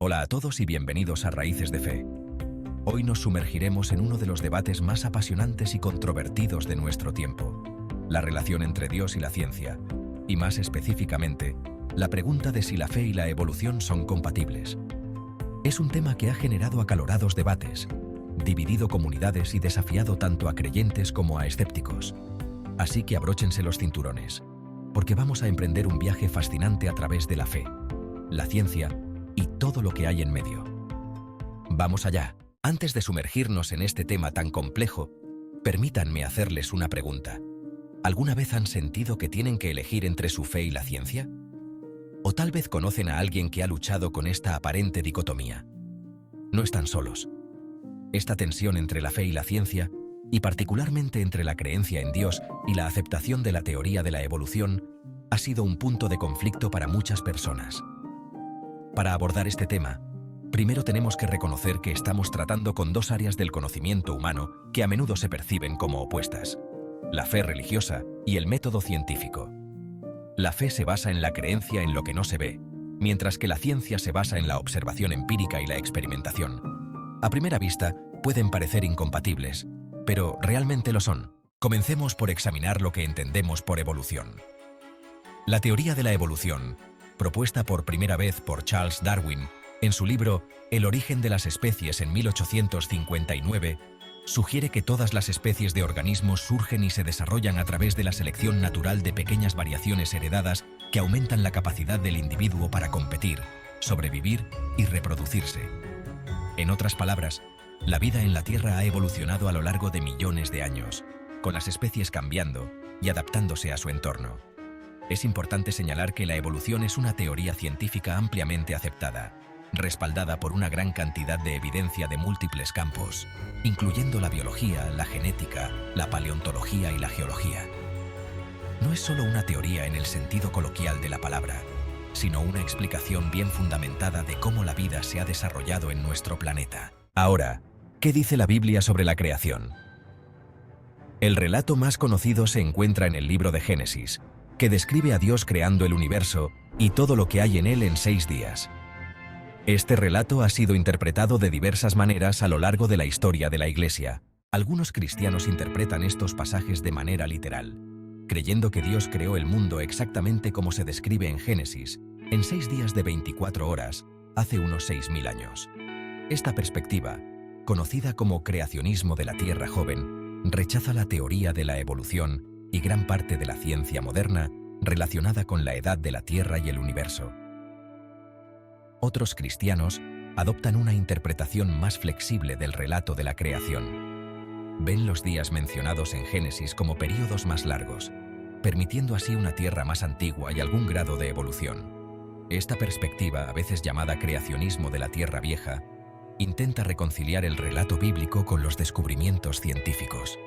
Hola a todos y bienvenidos a Raíces de Fe. Hoy nos sumergiremos en uno de los debates más apasionantes y controvertidos de nuestro tiempo, la relación entre Dios y la ciencia, y más específicamente, la pregunta de si la fe y la evolución son compatibles. Es un tema que ha generado acalorados debates, dividido comunidades y desafiado tanto a creyentes como a escépticos. Así que abróchense los cinturones, porque vamos a emprender un viaje fascinante a través de la fe, la ciencia y todo lo que hay en medio. Vamos allá. Antes de sumergirnos en este tema tan complejo, permítanme hacerles una pregunta. ¿Alguna vez han sentido que tienen que elegir entre su fe y la ciencia? ¿O tal vez conocen a alguien que ha luchado con esta aparente dicotomía? No están solos. Esta tensión entre la fe y la ciencia, y particularmente entre la creencia en Dios y la aceptación de la teoría de la evolución, ha sido un punto de conflicto para muchas personas. Para abordar este tema, primero tenemos que reconocer que estamos tratando con dos áreas del conocimiento humano que a menudo se perciben como opuestas: la fe religiosa y el método científico. La fe se basa en la creencia en lo que no se ve, mientras que la ciencia se basa en la observación empírica y la experimentación. A primera vista, pueden parecer incompatibles, pero realmente lo son. Comencemos por examinar lo que entendemos por evolución. La teoría de la evolución, propuesta por primera vez por Charles Darwin en su libro El origen de las especies en 1859, sugiere que todas las especies de organismos surgen y se desarrollan a través de la selección natural de pequeñas variaciones heredadas que aumentan la capacidad del individuo para competir, sobrevivir y reproducirse. En otras palabras, la vida en la Tierra ha evolucionado a lo largo de millones de años, con las especies cambiando y adaptándose a su entorno. Es importante señalar que la evolución es una teoría científica ampliamente aceptada, respaldada por una gran cantidad de evidencia de múltiples campos, incluyendo la biología, la genética, la paleontología y la geología. No es solo una teoría en el sentido coloquial de la palabra, sino una explicación bien fundamentada de cómo la vida se ha desarrollado en nuestro planeta. Ahora, ¿qué dice la Biblia sobre la creación? El relato más conocido se encuentra en el libro de Génesis, que describe a Dios creando el universo y todo lo que hay en él en 6 días. Este relato ha sido interpretado de diversas maneras a lo largo de la historia de la Iglesia. Algunos cristianos interpretan estos pasajes de manera literal, creyendo que Dios creó el mundo exactamente como se describe en Génesis, en 6 días de 24 horas, hace unos 6000 años. Esta perspectiva, conocida como creacionismo de la Tierra joven, rechaza la teoría de la evolución y gran parte de la ciencia moderna relacionada con la edad de la Tierra y el universo. Otros cristianos adoptan una interpretación más flexible del relato de la creación. Ven los días mencionados en Génesis como períodos más largos, permitiendo así una Tierra más antigua y algún grado de evolución. Esta perspectiva, a veces llamada creacionismo de la Tierra Vieja, intenta reconciliar el relato bíblico con los descubrimientos científicos.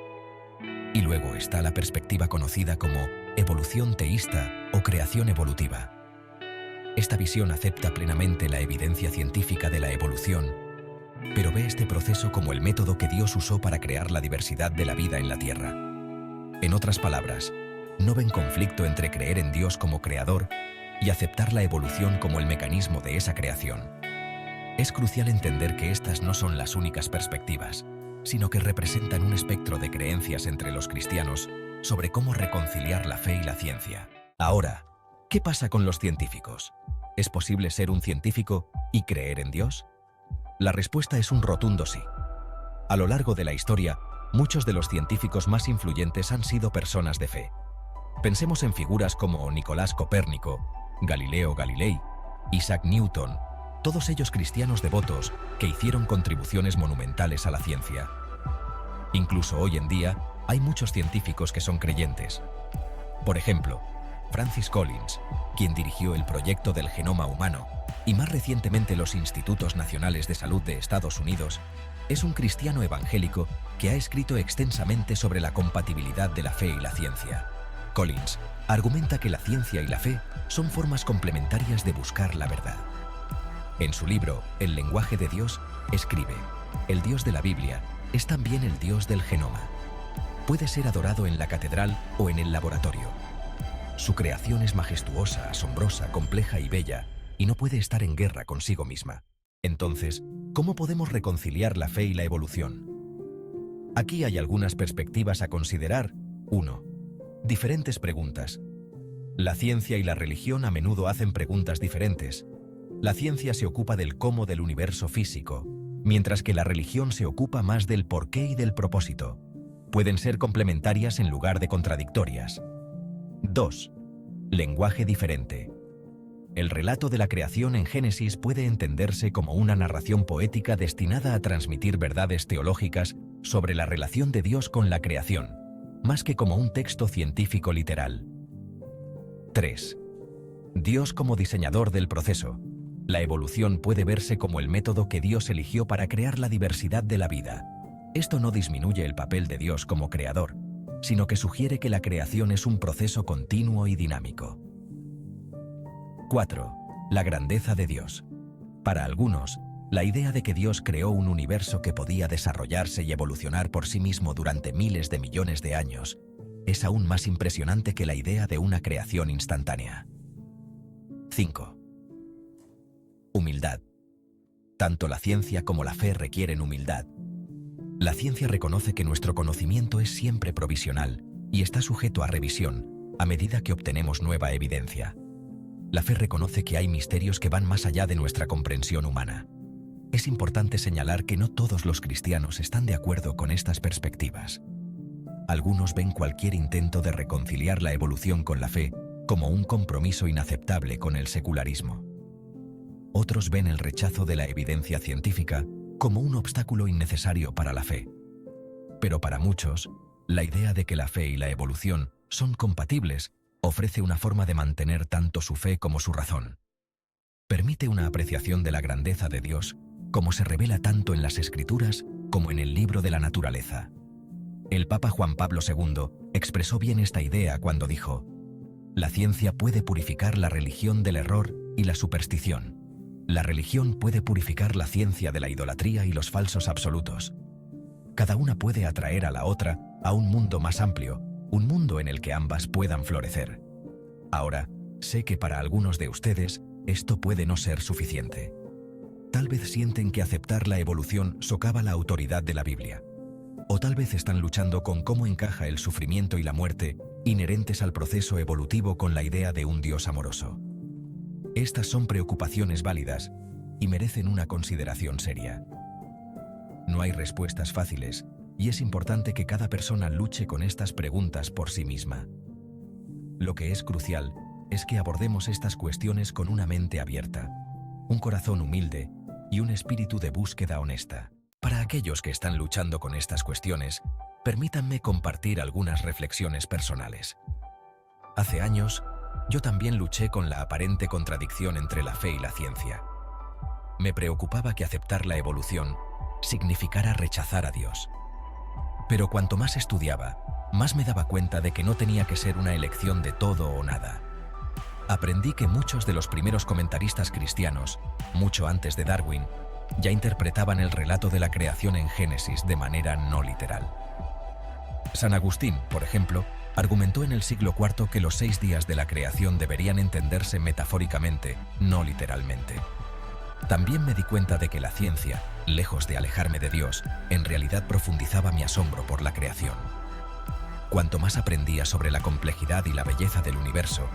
Y luego está la perspectiva conocida como evolución teísta o creación evolutiva. Esta visión acepta plenamente la evidencia científica de la evolución, pero ve este proceso como el método que Dios usó para crear la diversidad de la vida en la Tierra. En otras palabras, no ven conflicto entre creer en Dios como creador y aceptar la evolución como el mecanismo de esa creación. Es crucial entender que estas no son las únicas perspectivas, sino que representan un espectro de creencias entre los cristianos sobre cómo reconciliar la fe y la ciencia. Ahora, ¿qué pasa con los científicos? ¿Es posible ser un científico y creer en Dios? La respuesta es un rotundo sí. A lo largo de la historia, muchos de los científicos más influyentes han sido personas de fe. Pensemos en figuras como Nicolás Copérnico, Galileo Galilei, Isaac Newton, todos ellos cristianos devotos que hicieron contribuciones monumentales a la ciencia. Incluso hoy en día, hay muchos científicos que son creyentes. Por ejemplo, Francis Collins, quien dirigió el proyecto del genoma humano y más recientemente los Institutos Nacionales de Salud de Estados Unidos, es un cristiano evangélico que ha escrito extensamente sobre la compatibilidad de la fe y la ciencia. Collins argumenta que la ciencia y la fe son formas complementarias de buscar la verdad. En su libro, El lenguaje de Dios, escribe: el Dios de la Biblia es también el Dios del genoma. Puede ser adorado en la catedral o en el laboratorio. Su creación es majestuosa, asombrosa, compleja y bella, y no puede estar en guerra consigo misma. Entonces, ¿cómo podemos reconciliar la fe y la evolución? Aquí hay algunas perspectivas a considerar. 1. Diferentes preguntas. La ciencia y la religión a menudo hacen preguntas diferentes. La ciencia se ocupa del cómo del universo físico, mientras que la religión se ocupa más del porqué y del propósito. Pueden ser complementarias en lugar de contradictorias. 2. Lenguaje diferente. El relato de la creación en Génesis puede entenderse como una narración poética destinada a transmitir verdades teológicas sobre la relación de Dios con la creación, más que como un texto científico literal. 3. Dios como diseñador del proceso. La evolución puede verse como el método que Dios eligió para crear la diversidad de la vida. Esto no disminuye el papel de Dios como creador, sino que sugiere que la creación es un proceso continuo y dinámico. 4. La grandeza de Dios. Para algunos, la idea de que Dios creó un universo que podía desarrollarse y evolucionar por sí mismo durante miles de millones de años es aún más impresionante que la idea de una creación instantánea. 5. Humildad. Tanto la ciencia como la fe requieren humildad. La ciencia reconoce que nuestro conocimiento es siempre provisional y está sujeto a revisión a medida que obtenemos nueva evidencia. La fe reconoce que hay misterios que van más allá de nuestra comprensión humana. Es importante señalar que no todos los cristianos están de acuerdo con estas perspectivas. Algunos ven cualquier intento de reconciliar la evolución con la fe como un compromiso inaceptable con el secularismo. Otros ven el rechazo de la evidencia científica como un obstáculo innecesario para la fe. Pero para muchos, la idea de que la fe y la evolución son compatibles ofrece una forma de mantener tanto su fe como su razón. Permite una apreciación de la grandeza de Dios, como se revela tanto en las Escrituras como en el libro de la naturaleza. El Papa Juan Pablo II expresó bien esta idea cuando dijo: «La ciencia puede purificar la religión del error y la superstición. La religión puede purificar la ciencia de la idolatría y los falsos absolutos. Cada una puede atraer a la otra a un mundo más amplio, un mundo en el que ambas puedan florecer. Ahora, sé que para algunos de ustedes esto puede no ser suficiente. Tal vez sienten que aceptar la evolución socava la autoridad de la Biblia. O tal vez están luchando con cómo encaja el sufrimiento y la muerte inherentes al proceso evolutivo con la idea de un Dios amoroso. Estas son preocupaciones válidas y merecen una consideración seria. No hay respuestas fáciles, y es importante que cada persona luche con estas preguntas por sí misma. Lo que es crucial es que abordemos estas cuestiones con una mente abierta, un corazón humilde y un espíritu de búsqueda honesta. Para aquellos que están luchando con estas cuestiones, permítanme compartir algunas reflexiones personales. Hace años, yo también luché con la aparente contradicción entre la fe y la ciencia. Me preocupaba que aceptar la evolución significara rechazar a Dios. Pero cuanto más estudiaba, más me daba cuenta de que no tenía que ser una elección de todo o nada. Aprendí que muchos de los primeros comentaristas cristianos, mucho antes de Darwin, ya interpretaban el relato de la creación en Génesis de manera no literal. San Agustín, por ejemplo, argumentó en el siglo IV que los 6 días de la creación deberían entenderse metafóricamente, no literalmente. También me di cuenta de que la ciencia, lejos de alejarme de Dios, en realidad profundizaba mi asombro por la creación. Cuanto más aprendía sobre la complejidad y la belleza del universo,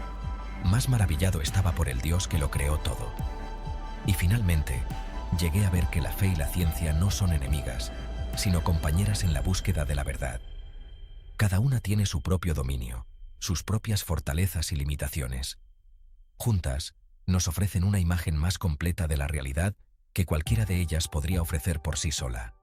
más maravillado estaba por el Dios que lo creó todo. Y finalmente, llegué a ver que la fe y la ciencia no son enemigas, sino compañeras en la búsqueda de la verdad. Cada una tiene su propio dominio, sus propias fortalezas y limitaciones. Juntas, nos ofrecen una imagen más completa de la realidad que cualquiera de ellas podría ofrecer por sí sola.